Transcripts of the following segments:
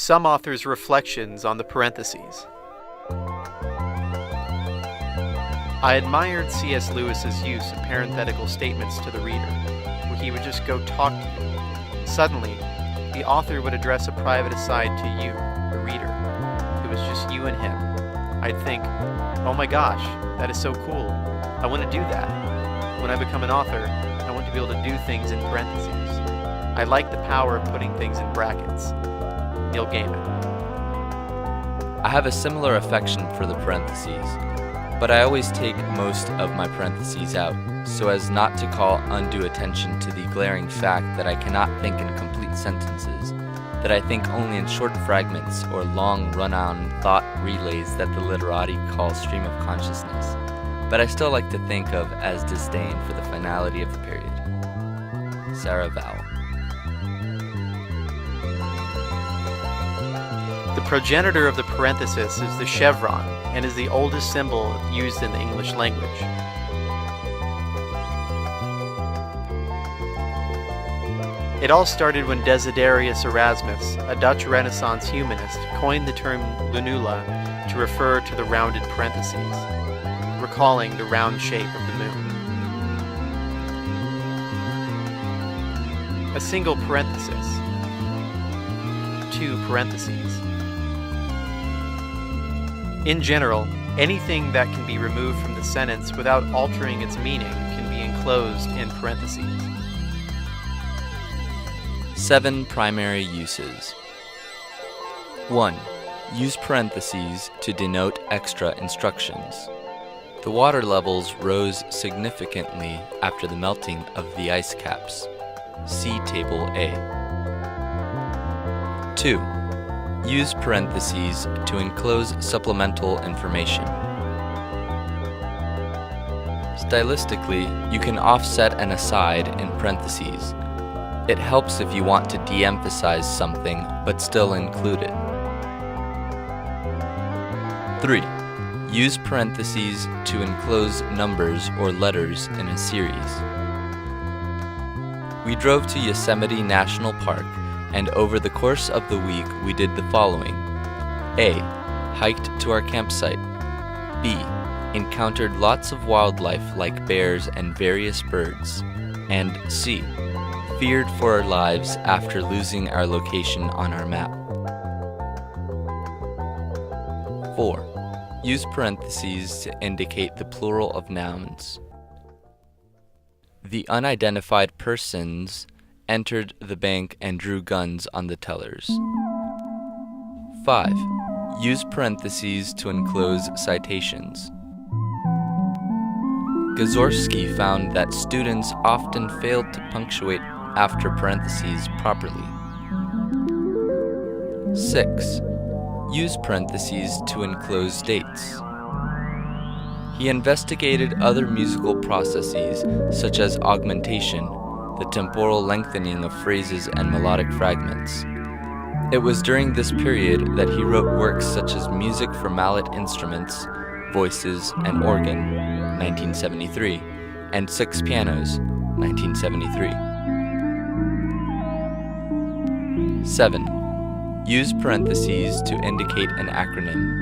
Some authors' reflections on the parentheses. I admired C.S. Lewis's use of parenthetical statements to the reader, where he would just go talk to you. Suddenly, the author would address a private aside to you, the reader. It was just you and him. I'd think, oh my gosh, that is so cool. I want to do that. When I become an author, I want to be able to do things in parentheses. I like the power of putting things in brackets. Neil Gaiman. I have a similar affection for the parentheses, but I always take most of my parentheses out, so as not to call undue attention to the glaring fact that I cannot think in complete sentences, that I think only in short fragments or long run-on thought relays that the literati call stream of consciousness, but I still like to think of as disdain for the finality of the period. Sarah Vowell. The progenitor of the parenthesis is the chevron and is the oldest symbol used in the English language. It all started when Desiderius Erasmus, a Dutch Renaissance humanist, coined the term lunula to refer to the rounded parentheses, recalling the round shape of the moon. A single parenthesis, two parentheses. In general, anything that can be removed from the sentence without altering its meaning can be enclosed in parentheses. 7 primary uses. 1. Use parentheses to denote extra instructions. The water levels rose significantly after the melting of the ice caps. See Table A. 2. Use parentheses to enclose supplemental information. Stylistically, you can offset an aside in parentheses. It helps if you want to de-emphasize something but still include it. 3. Use parentheses to enclose numbers or letters in a series. We drove to Yosemite National Park, and over the course of the week we did the following. A. Hiked to our campsite. B. Encountered lots of wildlife like bears and various birds. And C. Feared for our lives after losing our location on our map. 4. Use parentheses to indicate the plural of nouns. The unidentified persons entered the bank and drew guns on the tellers. 5. Use parentheses to enclose citations. Gazorski found that students often failed to punctuate after parentheses properly. 6. Use parentheses to enclose dates. He investigated other musical processes such as augmentation, the temporal lengthening of phrases and melodic fragments. It was during this period that he wrote works such as Music for Mallet Instruments, Voices, and Organ, 1973, and Six Pianos, 1973. 7. Use parentheses to indicate an acronym.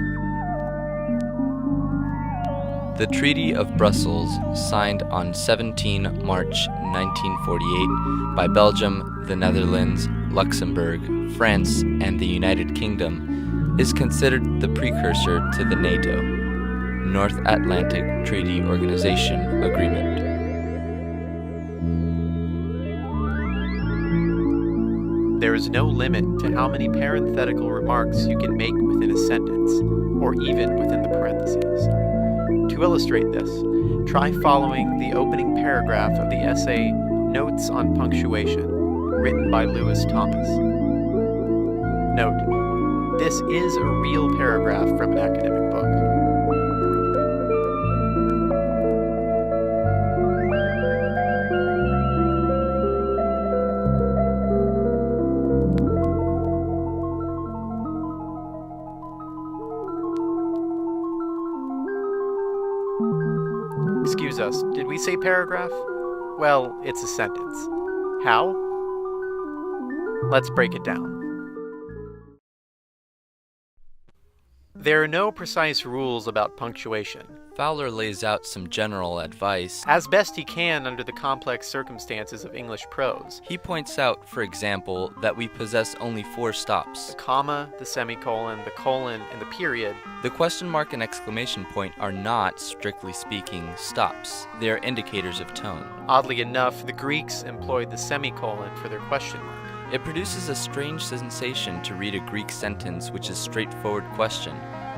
The Treaty of Brussels, signed on 17 March 1948 by Belgium, the Netherlands, Luxembourg, France, and the United Kingdom, is considered the precursor to the NATO, North Atlantic Treaty Organization Agreement. There is no limit to how many parenthetical remarks you can make within a sentence, or even within the parentheses. To illustrate this, try following the opening paragraph of the essay Notes on Punctuation, written by Lewis Thomas. Note, this is a real paragraph from an academic book. Excuse us, did we say paragraph? Well, it's a sentence. How? Let's break it down. There are no precise rules about punctuation. Fowler lays out some general advice. As best he can under the complex circumstances of English prose. He points out, for example, that we possess only 4 stops. The comma, the semicolon, the colon, and the period. The question mark and exclamation point are not, strictly speaking, stops. They are indicators of tone. Oddly enough, the Greeks employed the semicolon for their question mark. It produces a strange sensation to read a Greek sentence which is straightforward question,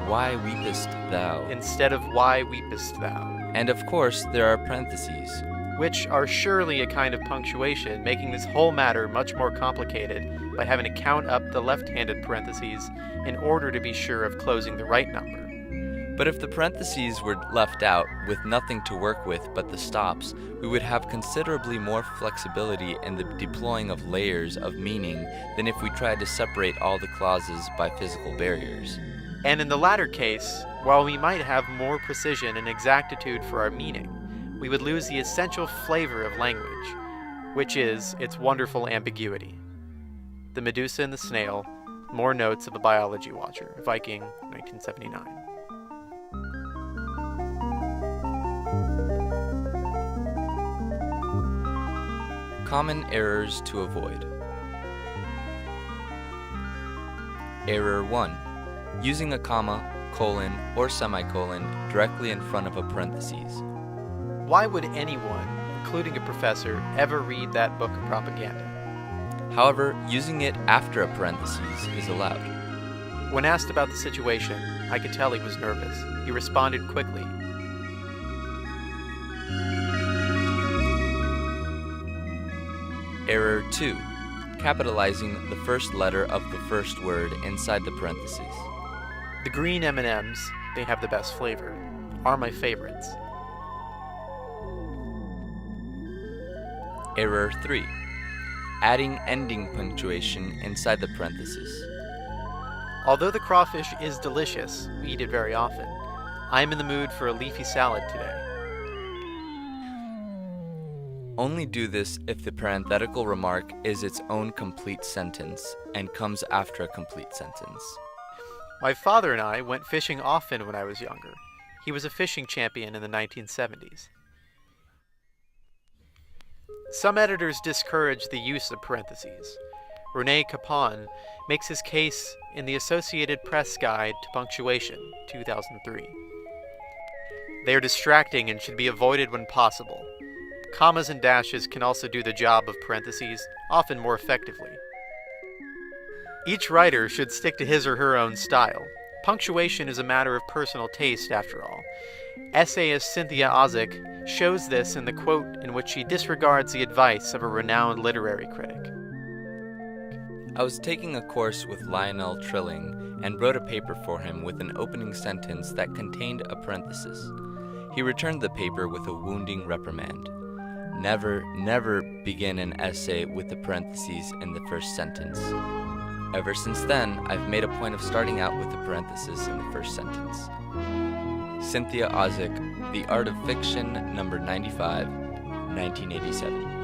why weepest thou? Instead of why weepest thou? And of course, there are parentheses, which are surely a kind of punctuation, making this whole matter much more complicated by having to count up the left-handed parentheses in order to be sure of closing the right number. But if the parentheses were left out, with nothing to work with but the stops, we would have considerably more flexibility in the deploying of layers of meaning than if we tried to separate all the clauses by physical barriers. And in the latter case, while we might have more precision and exactitude for our meaning, we would lose the essential flavor of language, which is its wonderful ambiguity. The Medusa and the Snail, More Notes of a Biology Watcher, Viking, 1979. Common errors to avoid. Error 1. Using a comma, colon, or semicolon directly in front of a parentheses. Why would anyone, including a professor, ever read that book of propaganda? However, using it after a parentheses is allowed. When asked about the situation, I could tell he was nervous. He responded quickly. Error 2. Capitalizing the first letter of the first word inside the parentheses. The green M&Ms, they have the best flavor, are my favorites. Error 3. Adding ending punctuation inside the parentheses. Although the crawfish is delicious, we eat it very often. I am in the mood for a leafy salad today. Only do this if the parenthetical remark is its own complete sentence and comes after a complete sentence. My father and I went fishing often when I was younger. He was a fishing champion in the 1970s. Some editors discourage the use of parentheses. René Capon makes his case in the Associated Press Guide to Punctuation, 2003. They are distracting and should be avoided when possible. Commas and dashes can also do the job of parentheses, often more effectively. Each writer should stick to his or her own style. Punctuation is a matter of personal taste, after all. Essayist Cynthia Ozick shows this in the quote in which she disregards the advice of a renowned literary critic. I was taking a course with Lionel Trilling and wrote a paper for him with an opening sentence that contained a parenthesis. He returned the paper with a wounding reprimand. Never, never begin an essay with the parentheses in the first sentence. Ever since then, I've made a point of starting out with the parenthesis in the first sentence. Cynthia Ozick, The Art of Fiction, number 95, 1987.